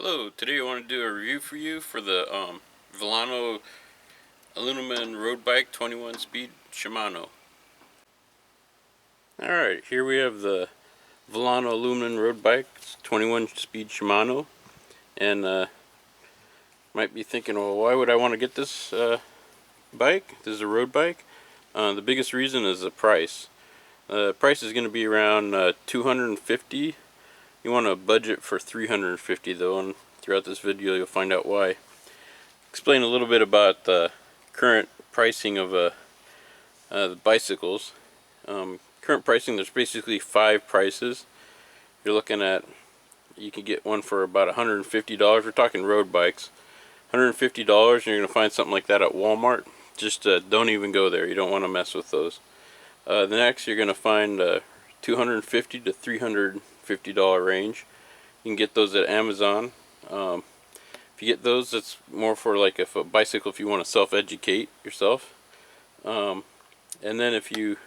Hello, today I want to do a review for you for the Vilano aluminum road bike 21 speed Shimano. Alright, here we have the Vilano aluminum road bike. It's 21 speed Shimano, and might be thinking, well, why would I want to get this bike? This is a road bike. The biggest reason is the price. The price is going to be around $250. You want to budget for $350 though, and throughout this video you'll find out why. Explain a little bit about the current pricing of the bicycles. Current pricing, there's basically 5 prices. You're looking at, you can get one for about $150. We're talking road bikes. $150, and you're going to find something like that at Walmart. Just don't even go there. You don't want to mess with those. The next, you're going to find $250 to $350 range. You can get those at Amazon. If you get those, it's more for like if a bicycle, if you want to self-educate yourself. And then the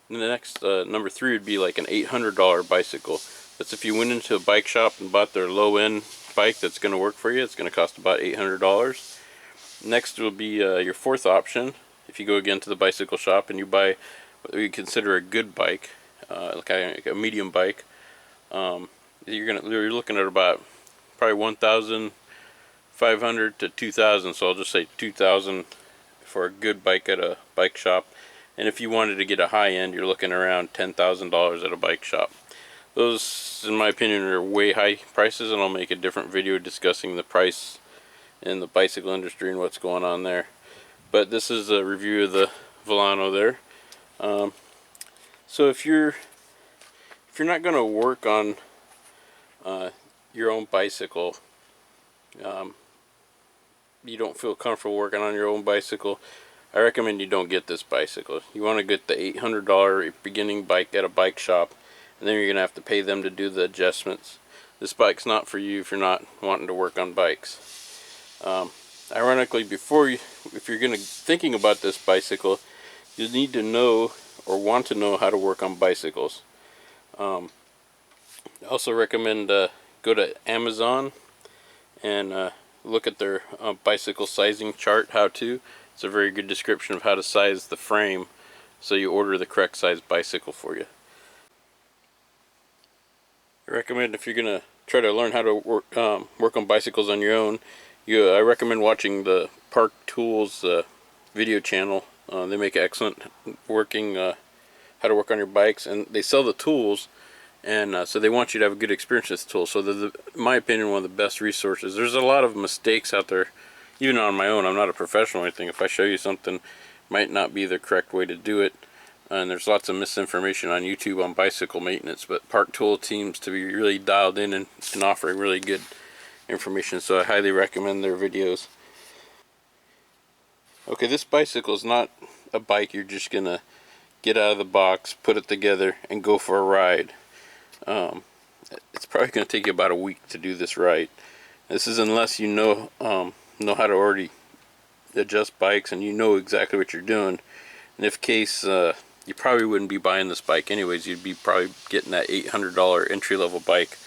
next number 3 would be like an $800 bicycle. That's if you went into a bike shop and bought their low-end bike that's going to work for you. It's going to cost about $800. Next will be your 4th option. If you go again to the bicycle shop and you buy what we consider a good bike, like a medium bike, you're looking at about probably $1,500 to $2,000. So I'll just say $2,000 for a good bike at a bike shop. And if you wanted to get a high end, you're looking around $10,000 at a bike shop. Those, in my opinion, are way high prices, and I'll make a different video discussing the price in the bicycle industry and what's going on there. But this is a review of the Vilano there. So if you're not going to work on your own bicycle, you don't feel comfortable working on your own bicycle, I recommend you don't get this bicycle. You want to get the $800 beginning bike at a bike shop, and then you're going to have to pay them to do the adjustments. This bike's not for you if you're not wanting to work on bikes. Ironically, if you're thinking about this bicycle, you need to know or want to know how to work on bicycles. I also recommend go to Amazon and look at their bicycle sizing chart, how-to. It's a very good description of how to size the frame so you order the correct size bicycle for you. I recommend, if you're going to try to learn how to work on bicycles on your own, I recommend watching the Park Tools video channel. They make excellent how to work on your bikes, and they sell the tools, and so they want you to have a good experience with the tools. So they're, in my opinion, one of the best resources. There's a lot of mistakes out there, even on my own. I'm not a professional or anything. If I show you something, it might not be the correct way to do it, and there's lots of misinformation on YouTube on bicycle maintenance, but Park Tool seems to be really dialed in and offering really good information, so I highly recommend their videos. Okay, this bicycle is not a bike you're just gonna get out of the box, put it together, and go for a ride. It's probably gonna take you about a week to do this right. This is unless you know how to already adjust bikes and you know exactly what you're doing. In this case, you probably wouldn't be buying this bike anyways. You'd be probably getting that $800 entry-level bike,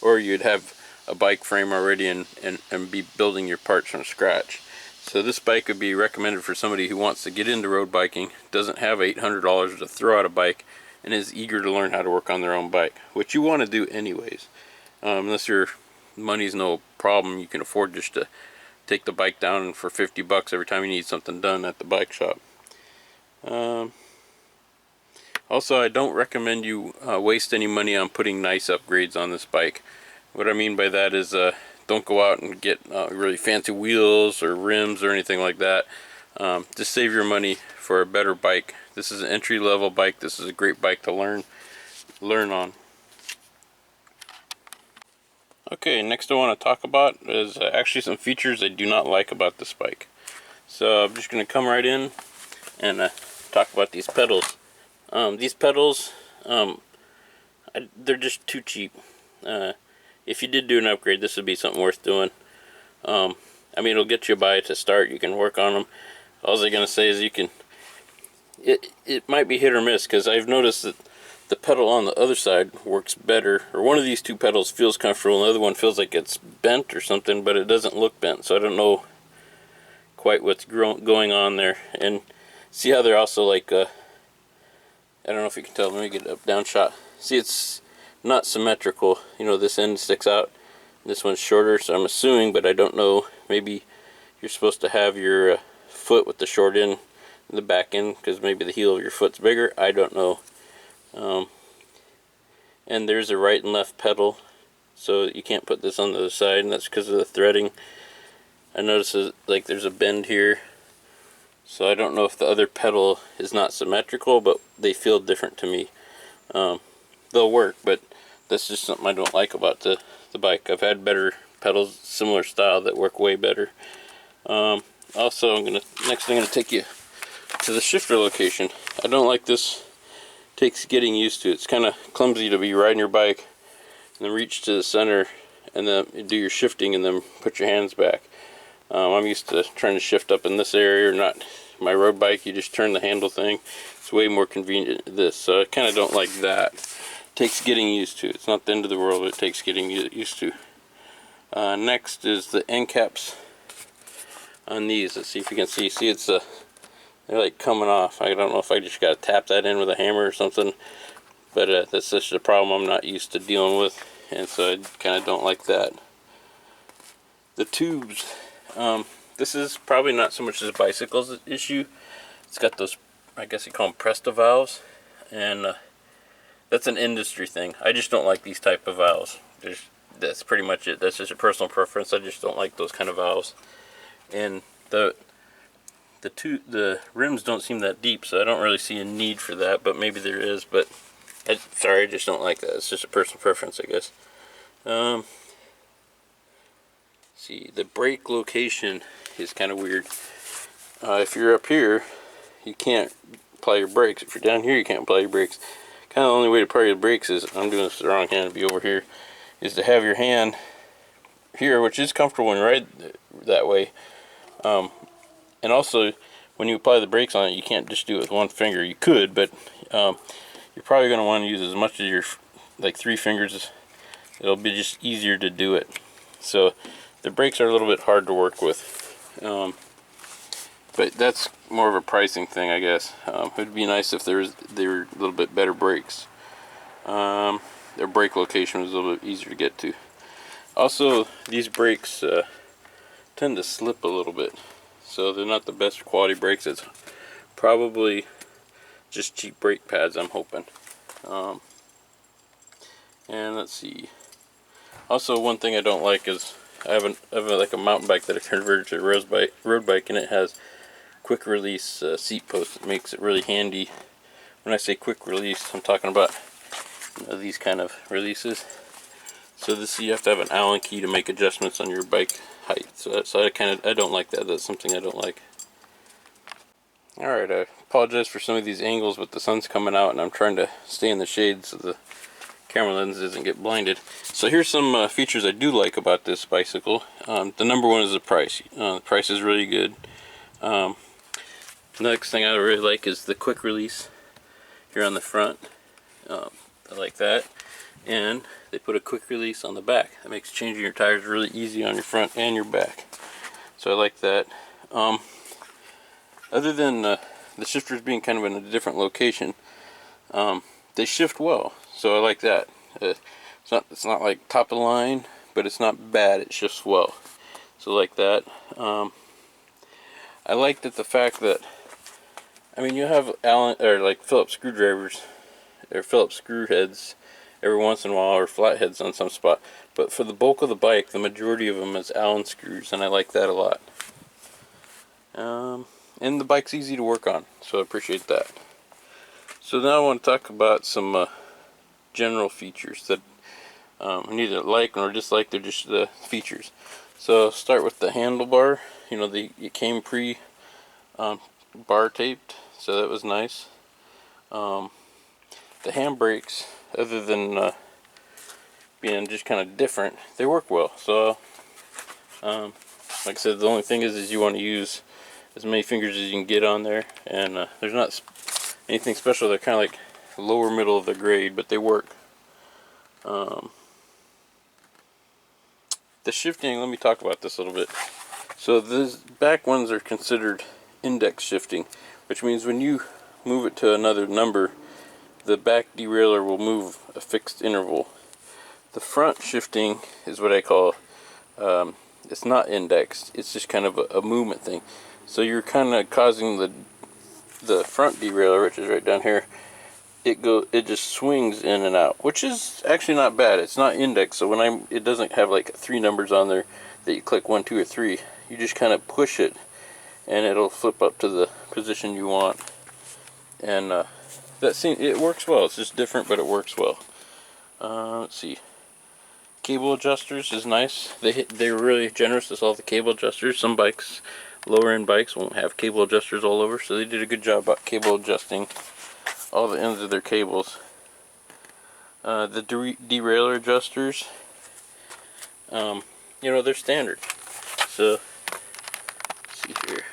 or you'd have a bike frame already and be building your parts from scratch. So this bike would be recommended for somebody who wants to get into road biking, doesn't have $800 to throw at a bike, and is eager to learn how to work on their own bike, which you want to do anyways. Unless your money's no problem, you can afford just to take the bike down for $50 every time you need something done at the bike shop. Also, I don't recommend you waste any money on putting nice upgrades on this bike. What I mean by that is don't go out and get really fancy wheels or rims or anything like that. Just save your money for a better bike. This is an entry-level bike. This is a great bike to learn on. Okay, next I want to talk about is actually some features I do not like about this bike. So I'm just going to come right in and talk about these pedals. These pedals, they're just too cheap. If you did do an upgrade, this would be something worth doing. I mean, it'll get you by to start. You can work on them. All I'm going to say is it might be hit or miss, because I've noticed that the pedal on the other side works better, or one of these two pedals feels comfortable and the other one feels like it's bent or something, but it doesn't look bent, so I don't know quite what's going on there. And see how they're also like I don't know if you can tell, let me get a down shot. See, it's not symmetrical, you know, this end sticks out, this one's shorter, so I'm assuming, but I don't know, maybe you're supposed to have your foot with the short end and the back end, because maybe the heel of your foot's bigger, I don't know. And there's a right and left pedal, so you can't put this on the other side, and that's because of the threading. I notice like there's a bend here, so I don't know if the other pedal is not symmetrical, but they feel different to me. They'll work, but that's just something I don't like about the bike. I've had better pedals, similar style, that work way better. Also, next thing I'm gonna take you to the shifter location. I don't like this. Takes getting used to. It's kind of clumsy to be riding your bike and then reach to the center and then do your shifting and then put your hands back. I'm used to trying to shift up in this area, or not. My road bike, you just turn the handle thing. It's way more convenient than this, so I kind of don't like that. It takes getting used to. It's not the end of the world, but it takes getting used to. Next is the end caps on these. Let's see if you can see. See, it's they're like coming off. I don't know if I just got to tap that in with a hammer or something, but that's just a problem I'm not used to dealing with, and so I kind of don't like that. The tubes, this is probably not so much as a bicycle's issue. It's got those, I guess you call them Presto valves, and that's an industry thing. I just don't like these type of valves. That's pretty much it. That's just a personal preference. I just don't like those kind of valves. And the rims don't seem that deep, so I don't really see a need for that, but maybe there is, but sorry, I just don't like that. It's just a personal preference, I guess. See, the brake location is kind of weird. If you're up here, you can't apply your brakes. If you're down here, you can't apply your brakes. Kind of the only way to apply your brakes is, I'm doing this with the wrong hand, to be over here, is to have your hand here, which is comfortable when you ride that way. And also, when you apply the brakes on it, you can't just do it with one finger. You could, but you're probably going to want to use as much of your, like 3 fingers. It'll be just easier to do it. So the brakes are a little bit hard to work with. But that's more of a pricing thing, I guess. It would be nice if they were a little bit better brakes. Their brake location was a little bit easier to get to. Also, these brakes tend to slip a little bit, so they're not the best quality brakes. It's probably just cheap brake pads, I'm hoping. And let's see. Also, one thing I don't like is I have like a mountain bike that I converted to a road bike, and it has quick release seat posts. It makes it really handy. When I say quick release, I'm talking about, you know, these kind of releases. So you have to have an Allen key to make adjustments on your bike height. So I don't like that. That's something I don't like. Alright, I apologize for some of these angles, but the sun's coming out and I'm trying to stay in the shade so the camera lens doesn't get blinded. So here's some features I do like about this bicycle. The number one is the price. The price is really good. Next thing I really like is the quick release here on the front. I like that. And they put a quick release on the back. That makes changing your tires really easy on your front and your back. So I like that. Other than the shifters being kind of in a different location, they shift well. So I like that. It's not like top of the line, but it's not bad. It shifts well. So I like that. I like that the fact that, I mean, you have Allen or like Phillips screwdrivers or Phillips screw heads every once in a while, or flatheads on some spot, but for the bulk of the bike, the majority of them is Allen screws, and I like that a lot. And the bike's easy to work on, so I appreciate that. So now I want to talk about some general features that I neither like nor dislike. They're just the features. So I'll start with the handlebar. You know, it came bar taped, so that was nice. The handbrakes, other than being just kind of different, they work well. So like I said, the only thing is you want to use as many fingers as you can get on there, and there's not anything special. They're kind of like lower middle of the grade, but they work. The shifting, let me talk about this a little bit. So these back ones are considered index shifting, which means when you move it to another number, the back derailleur will move a fixed interval. The front shifting is what I call, it's not indexed, it's just kind of a movement thing. So you're kind of causing the front derailleur, which is right down here, it just swings in and out, which is actually not bad. It's not indexed, so when it doesn't have like 3 numbers on there that you click 1, 2, or 3. You just kind of push it, and it'll flip up to the position you want. And it works well. It's just different, but it works well. Let's see. Cable adjusters is nice. They're really generous with all the cable adjusters. Some bikes, lower end bikes, won't have cable adjusters all over, so they did a good job about cable adjusting all the ends of their cables. The derailleur adjusters, you know, they're standard. So, let's see here.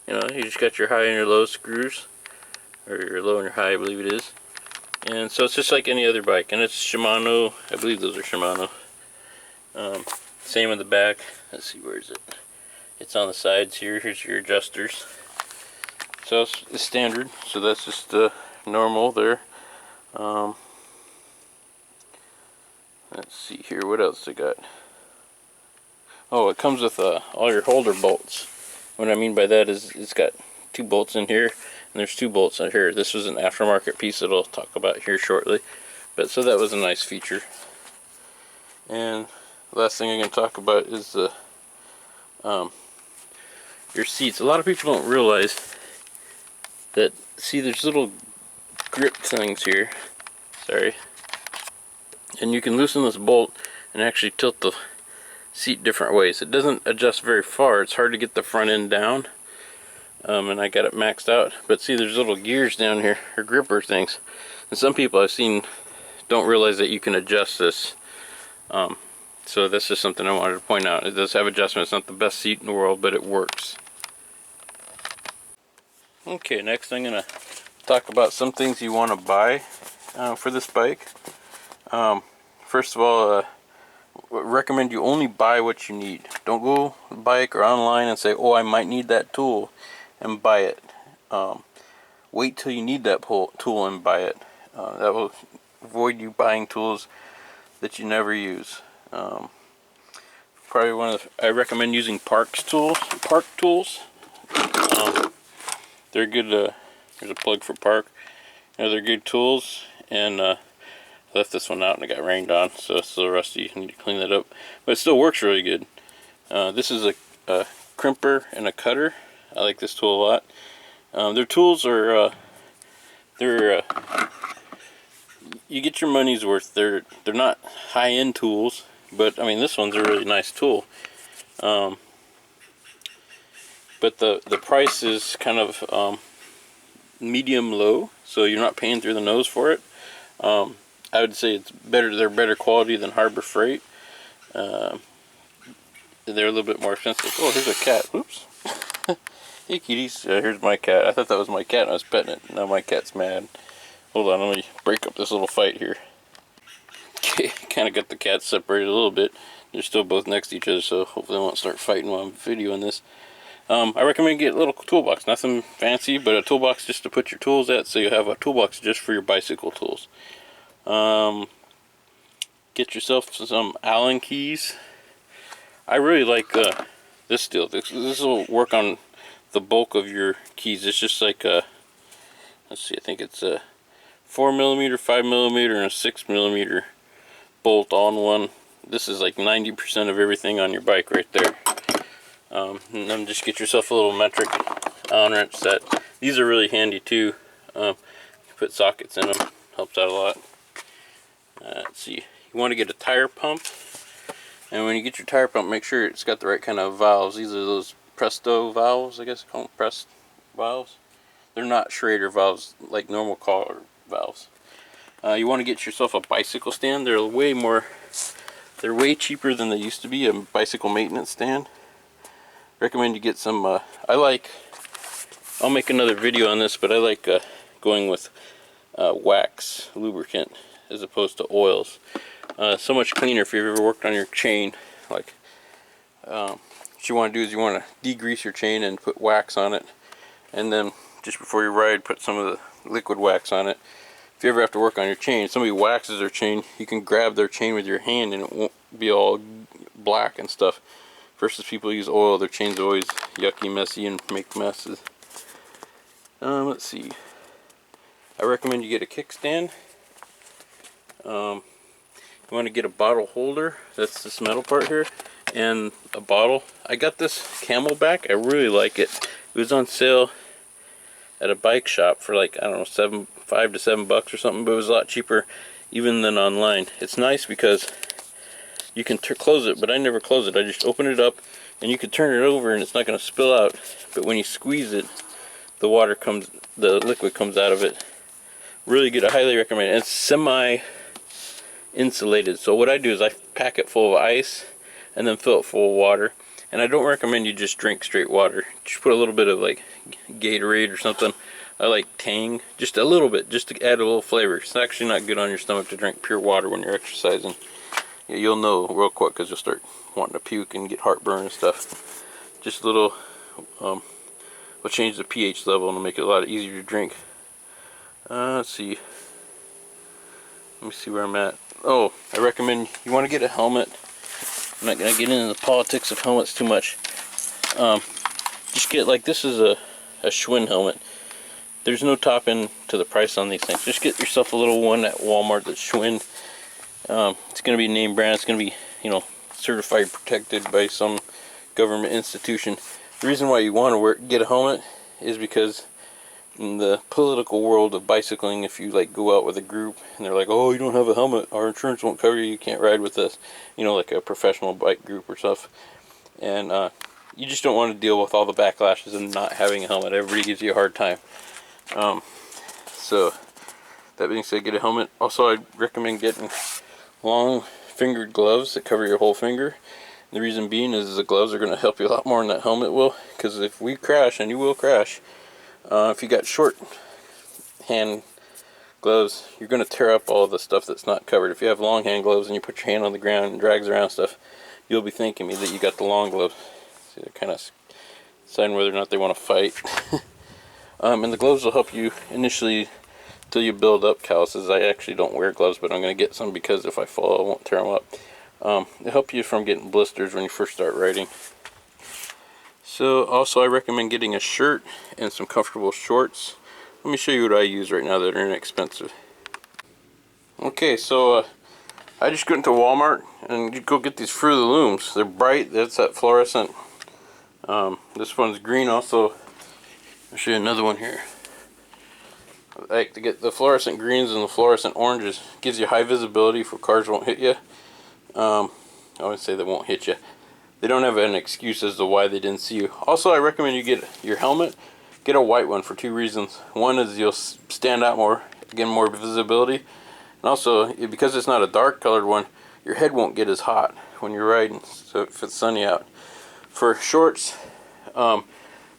You know, you just got your high and your low screws, or your low and your high, I believe it is. And so it's just like any other bike, and it's Shimano. I believe those are Shimano. Same in the back. Let's see, where is it? It's on the sides here. Here's your adjusters. So it's standard. So that's just normal there. Let's see here. What else they got? Oh, it comes with all your holder bolts. What I mean by that is it's got 2 bolts in here, and there's 2 bolts in here. This was an aftermarket piece that I'll talk about here shortly. But so that was a nice feature. And the last thing I'm going to talk about is your seats. A lot of people don't realize that, see, there's little grip things here. Sorry. And you can loosen this bolt and actually tilt the seat different ways. It doesn't adjust very far. It's hard to get the front end down. And I got it maxed out. But see, there's little gears down here, or gripper things. And some people I've seen don't realize that you can adjust this. So this is something I wanted to point out. It does have adjustment. It's not the best seat in the world, but it works. Okay, next I'm going to talk about some things you want to buy for this bike. First of all, recommend you only buy what you need. Don't go bike or online and say, oh, I might need that tool, and buy it. Wait till you need that tool and buy it. That will avoid you buying tools that you never use. Probably I recommend using Park tools. They're good. Here's a plug for Park. You know, they're good tools, and I left this one out and it got rained on, so it's still rusty. You need to clean that up, but it still works really good. This is a crimper and a cutter. I like this tool a lot. Their tools are you get your money's worth. They're not high-end tools, but I mean, this one's a really nice tool. But the price is kind of medium low, so you're not paying through the nose for it. I would say it's better. They're better quality than Harbor Freight. They're a little bit more expensive. Oh, here's a cat. Oops. Hey kitties. Here's my cat. I thought that was my cat and I was petting it. Now my cat's mad. Hold on, let me break up this little fight here. Okay, kind of got the cats separated a little bit. They're still both next to each other, so hopefully they won't start fighting while I'm videoing this. I recommend get a little toolbox. Nothing fancy, but a toolbox just to put your tools at, so you have a toolbox just for your bicycle tools. Get yourself some Allen keys. I really like this deal. This will work on the bulk of your keys. It's just like let's see, I think it's a 4mm, 5mm, and a 6mm bolt all in one. This is like 90% of everything on your bike right there. And then just get yourself a little metric Allen wrench set. These are really handy too. You put sockets in them, helps out a lot. Let's see, you want to get a tire pump, and when you get your tire pump, make sure it's got the right kind of valves. These are those Presto valves, I guess I call them Prest valves. They're not Schrader valves like normal car valves. You want to get yourself a bicycle stand. They're way cheaper than they used to be. A bicycle maintenance stand. Recommend you get some. I'll make another video on this, but I like going with wax lubricant as opposed to oils. So much cleaner if you've ever worked on your chain. Like, what you want to do is you want to degrease your chain and put wax on it, and then just before you ride, put some of the liquid wax on it. If you ever have to work on your chain, somebody waxes their chain, you can grab their chain with your hand and it won't be all black and stuff. Versus people use oil, their chain's always yucky, messy, and make messes. Let's see. I recommend you get a kickstand. You want to get a bottle holder. That's this metal part here, and a bottle. I got this Camelback. I really like it. It was on sale at a bike shop for like, I don't know, $5 to $7 or something, but it was a lot cheaper even than online. It's nice because you can close it, but I never close it. I just open it up, and you can turn it over, and it's not going to spill out. But when you squeeze it, the liquid comes out of it. Really good. I highly recommend it. It's semi-insulated. So what I do is I pack it full of ice, and then fill it full of water. And I don't recommend you just drink straight water. Just put a little bit of like Gatorade or something. I like Tang, just a little bit, just to add a little flavor. It's actually not good on your stomach to drink pure water when you're exercising. Yeah, you'll know real quick because you'll start wanting to puke and get heartburn and stuff. Just a little, will change the pH level and make it a lot easier to drink. Let's see. Let me see where I'm at. Oh, I recommend you want to get a helmet. I'm not going to get into the politics of helmets too much. Just get, like, this is a Schwinn helmet. There's no top end to the price on these things. Just get yourself a little one at Walmart that's Schwinn. It's going to be name brand. It's going to be, certified, protected by some government institution. The reason why you want to get a helmet is because in the political world of bicycling, if you like go out with a group and they're like, oh, you don't have a helmet, our insurance won't cover you, you can't ride with us, like a professional bike group or stuff, and you just don't want to deal with all the backlashes of not having a helmet. Everybody gives you a hard time. So that being said, get a helmet. Also, I'd recommend getting long fingered gloves that cover your whole finger. The reason being is the gloves are going to help you a lot more than that helmet will, because if we crash, and you will crash, if you got short hand gloves, you're going to tear up all the stuff that's not covered. If you have long hand gloves and you put your hand on the ground and drags around stuff, you'll be thanking me that you got the long gloves. See, they're kind of deciding whether or not they want to fight. And the gloves will help you initially till you build up calluses. I actually don't wear gloves, but I'm going to get some because if I fall, I won't tear them up. It'll help you from getting blisters when you first start riding. So also I recommend getting a shirt and some comfortable shorts. Let me show you what I use right now that are inexpensive. Okay, so I just go into Walmart and go get these Fruit of the Looms. They're bright. That's that fluorescent. This one's green also. I'll show you another one here. I like to get the fluorescent greens and the fluorescent oranges. Gives you high visibility for cars won't hit you. I would say they won't hit you. They don't have an excuse as to why they didn't see you. Also, I recommend you get your helmet. Get a white one for two reasons. One is you'll stand out more, get more visibility. And also, because it's not a dark colored one, your head won't get as hot when you're riding, so if it's sunny out. For shorts,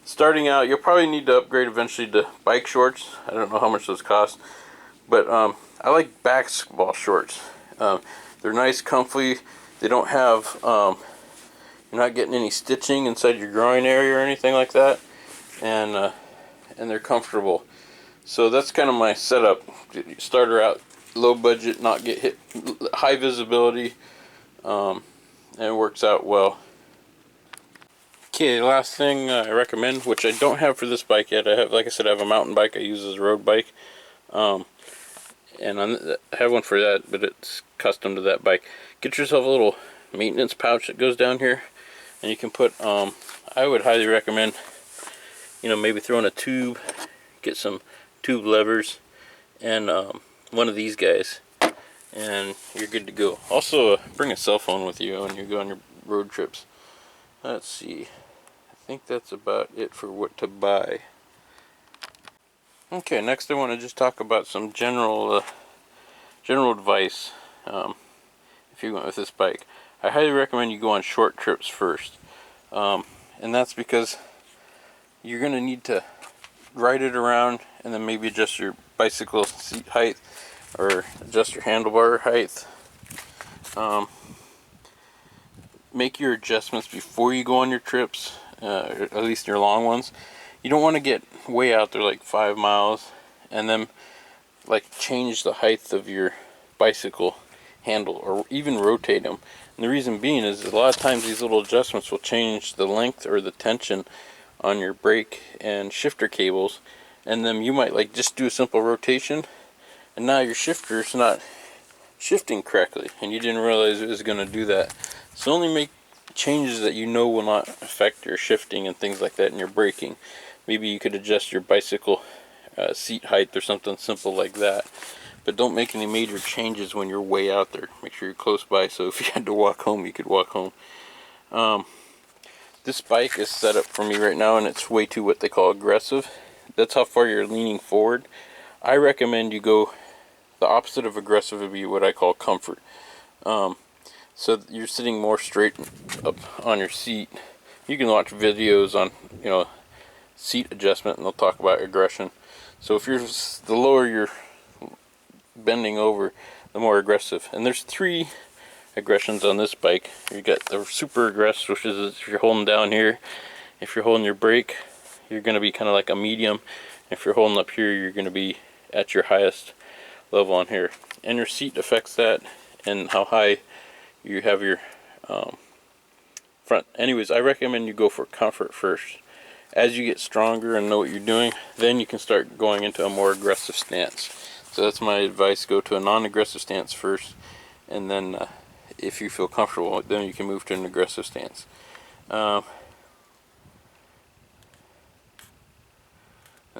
starting out, you'll probably need to upgrade eventually to bike shorts. I don't know how much those cost. But I like basketball shorts. They're nice, comfy. They don't have, you're not getting any stitching inside your groin area or anything like that. And they're comfortable. So that's kind of my setup. Starter out low budget, not get hit, high visibility, and it works out well. Okay, last thing I recommend, which I don't have for this bike yet. I have, like I said, I have a mountain bike I use as a road bike. And I have one for that, but it's custom to that bike. Get yourself a little maintenance pouch that goes down here, and you can put, I would highly recommend, maybe throw in a tube, get some tube levers, and one of these guys, and you're good to go. Also, bring a cell phone with you when you go on your road trips. Let's see, I think that's about it for what to buy. Okay, next I want to just talk about some general advice. If you went with this bike, I highly recommend you go on short trips first, and that's because you're going to need to ride it around and then maybe adjust your bicycle seat height or adjust your handlebar height. Make your adjustments before you go on your trips, at least your long ones. You don't want to get way out there like 5 miles and then like change the height of your bicycle handle or even rotate them. And the reason being is a lot of times these little adjustments will change the length or the tension on your brake and shifter cables, and then you might like just do a simple rotation and now your shifter's not shifting correctly and you didn't realize it was going to do that. So only make changes that you know will not affect your shifting and things like that in your braking. Maybe you could adjust your bicycle seat height or something simple like that, but don't make any major changes when you're way out there. Make sure you're close by, so if you had to walk home, you could walk home. This bike is set up for me right now and it's way too what they call aggressive. That's how far you're leaning forward. I recommend you go the opposite of aggressive would be what I call comfort. So you're sitting more straight up on your seat. You can watch videos on, seat adjustment and they'll talk about aggression. So if the lower you're bending over, the more aggressive. And there's 3 aggressions on this bike. You got the super aggressive, which is if you're holding down here. If you're holding your brake, you're going to be kind of like a medium. If you're holding up here, you're going to be at your highest level on here. And your seat affects that and how high you have your front. Anyways, I recommend you go for comfort first. As you get stronger and know what you're doing, then you can start going into a more aggressive stance. So that's my advice. Go to a non-aggressive stance first, and then if you feel comfortable, then you can move to an aggressive stance. Let's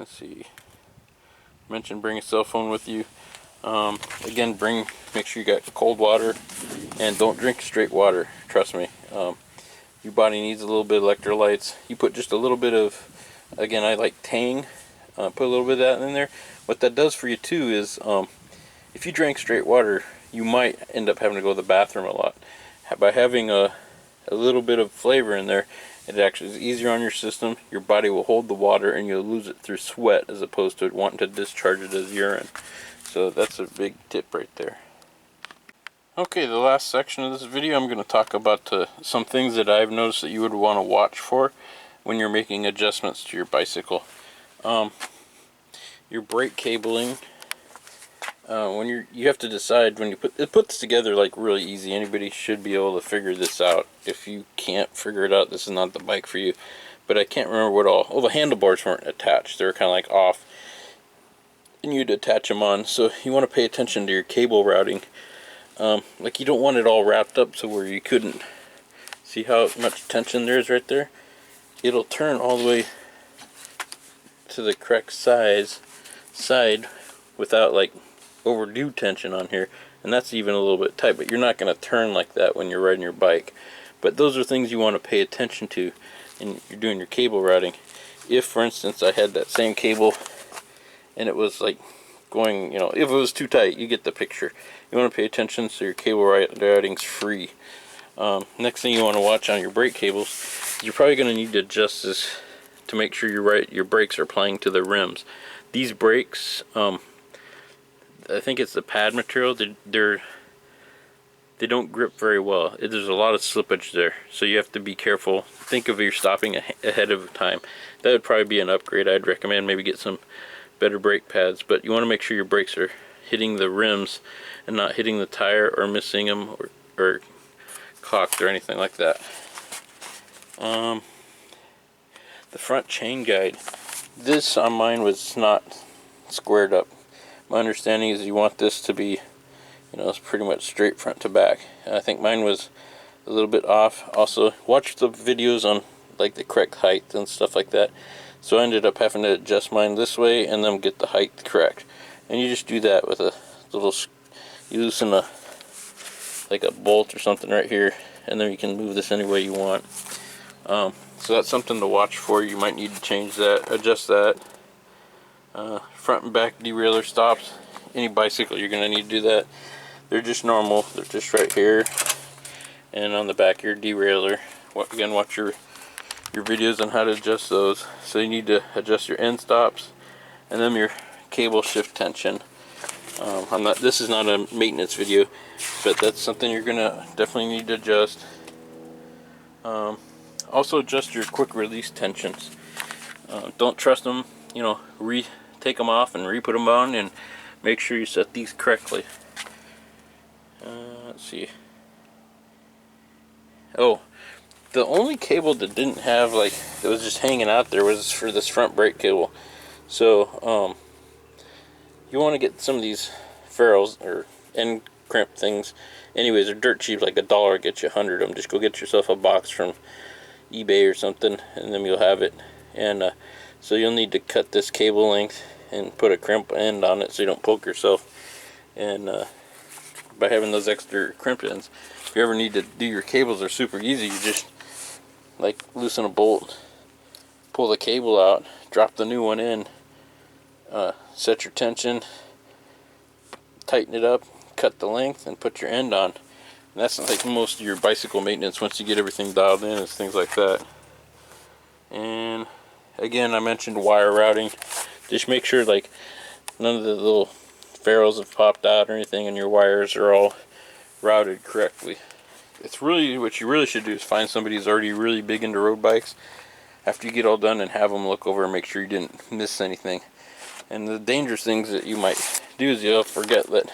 see. Mentioned bring a cell phone with you. Again, make sure you got cold water, and don't drink straight water. Trust me. Your body needs a little bit of electrolytes. You put just a little bit of, again, I like Tang. Put a little bit of that in there. What that does for you too is, if you drank straight water, you might end up having to go to the bathroom a lot. By having a little bit of flavor in there, it actually is easier on your system. Your body will hold the water and you'll lose it through sweat as opposed to wanting to discharge it as urine. So that's a big tip right there. Okay, the last section of this video, I'm going to talk about some things that I've noticed that you would want to watch for when you're making adjustments to your bicycle. Your brake cabling, when you have to decide when you it puts together like really easy. Anybody should be able to figure this out. If you can't figure it out, this is not the bike for you. But I can't remember what all. Oh, the handlebars weren't attached. They were kind of like off, and you'd attach them on. So you want to pay attention to your cable routing. Like you don't want it all wrapped up so where you couldn't see how much tension there is right there. It'll turn all the way to the correct side without like overdue tension on here, and that's even a little bit tight, but you're not going to turn like that when you're riding your bike. But those are things you want to pay attention to and you're doing your cable routing. If for instance I had that same cable and it was like going, if it was too tight, you get the picture. You want to pay attention so your cable routing's free. Next thing you want to watch on your brake cables, you're probably going to need to adjust this to make sure your brakes are applying to the rims. These brakes, I think it's the pad material, they don't grip very well. There's a lot of slippage there, so you have to be careful. Think of your stopping ahead of time. That would probably be an upgrade. I'd recommend maybe get some better brake pads, but you want to make sure your brakes are hitting the rims and not hitting the tire or missing them or cocked or anything like that. The front chain guide, this on mine was not squared up. My understanding is you want this to be, it's pretty much straight front to back. And I think mine was a little bit off. Also, watch the videos on like the correct height and stuff like that. So I ended up having to adjust mine this way and then get the height correct. And you just do that with a little, you loosen like a bolt or something right here, and then you can move this any way you want. So that's something to watch for. You might need to change that, adjust that. Front and back derailleur stops. Any bicycle, you're going to need to do that. They're just normal. They're just right here. And on the back of your derailleur. Again, watch your videos on how to adjust those. So you need to adjust your end stops and then your cable shift tension. This is not a maintenance video, but that's something you're gonna definitely need to adjust. Also adjust your quick release tensions. Don't trust them, you know, take them off and re-put them on, and make sure you set these correctly. Let's see. Oh, the only cable that didn't have, like, that was just hanging out there was for this front brake cable. So, you want to get some of these ferrules or end crimp things. Anyways, they're dirt cheap, like $1 gets you 100 of them. Just go get yourself a box from eBay or something, and then you'll have it. And so you'll need to cut this cable length and put a crimp end on it so you don't poke yourself. And by having those extra crimp ends, if you ever need to do your cables, they're super easy. You just like loosen a bolt, pull the cable out, drop the new one in, set your tension, tighten it up, cut the length, and put your end on. And that's like most of your bicycle maintenance once you get everything dialed in, is things like that. And again, I mentioned wire routing. Just make sure like none of the little ferrules have popped out or anything, and your wires are all routed correctly. It's really, what you really should do is find somebody who's already really big into road bikes after you get all done, and have them look over and make sure you didn't miss anything. And the dangerous things that you might do is you'll forget that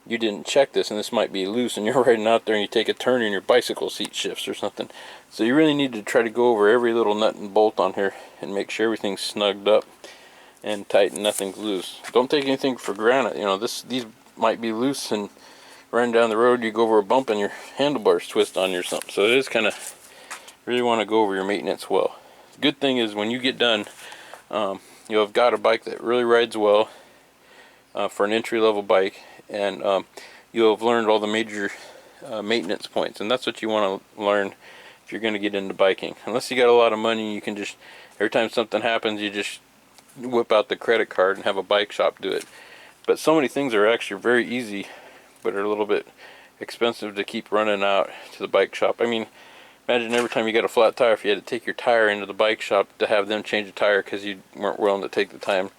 you didn't check this, and this might be loose, and you're riding out there and you take a turn and your bicycle seat shifts or something. So you really need to try to go over every little nut and bolt on here and make sure everything's snugged up and tight and nothing's loose. Don't take anything for granted. You know, these might be loose, and running down the road you go over a bump and your handlebars twist on you or something. So it is kind of, really want to go over your maintenance well. The good thing is when you get done, you'll have got a bike that really rides well for an entry-level bike, and you'll have learned all the major maintenance points, and that's what you want to learn if you're going to get into biking. Unless you got a lot of money, you can just, every time something happens, you just whip out the credit card and have a bike shop do it. But so many things are actually very easy, but are a little bit expensive to keep running out to the bike shop. I mean, imagine every time you got a flat tire, if you had to take your tire into the bike shop to have them change a tire because you weren't willing to take the time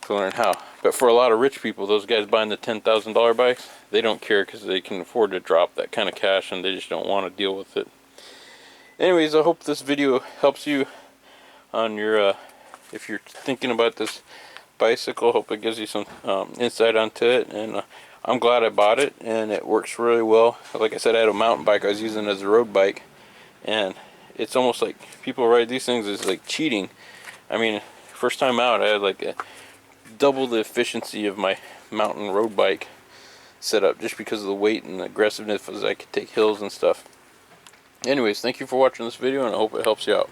to learn how. But for a lot of rich people, those guys buying the $10,000 bikes, they don't care because they can afford to drop that kind of cash, and they just don't want to deal with it. Anyways, I hope this video helps you on your, if you're thinking about this bicycle. Hope it gives you some insight onto it, and I'm glad I bought it, and it works really well. Like I said, I had a mountain bike I was using as a road bike, and it's almost like people ride these things as like cheating. I mean, first time out, I had like double the efficiency of my mountain road bike set up, just because of the weight and the aggressiveness as I could take hills and stuff. Anyways, thank you for watching this video, and I hope it helps you out.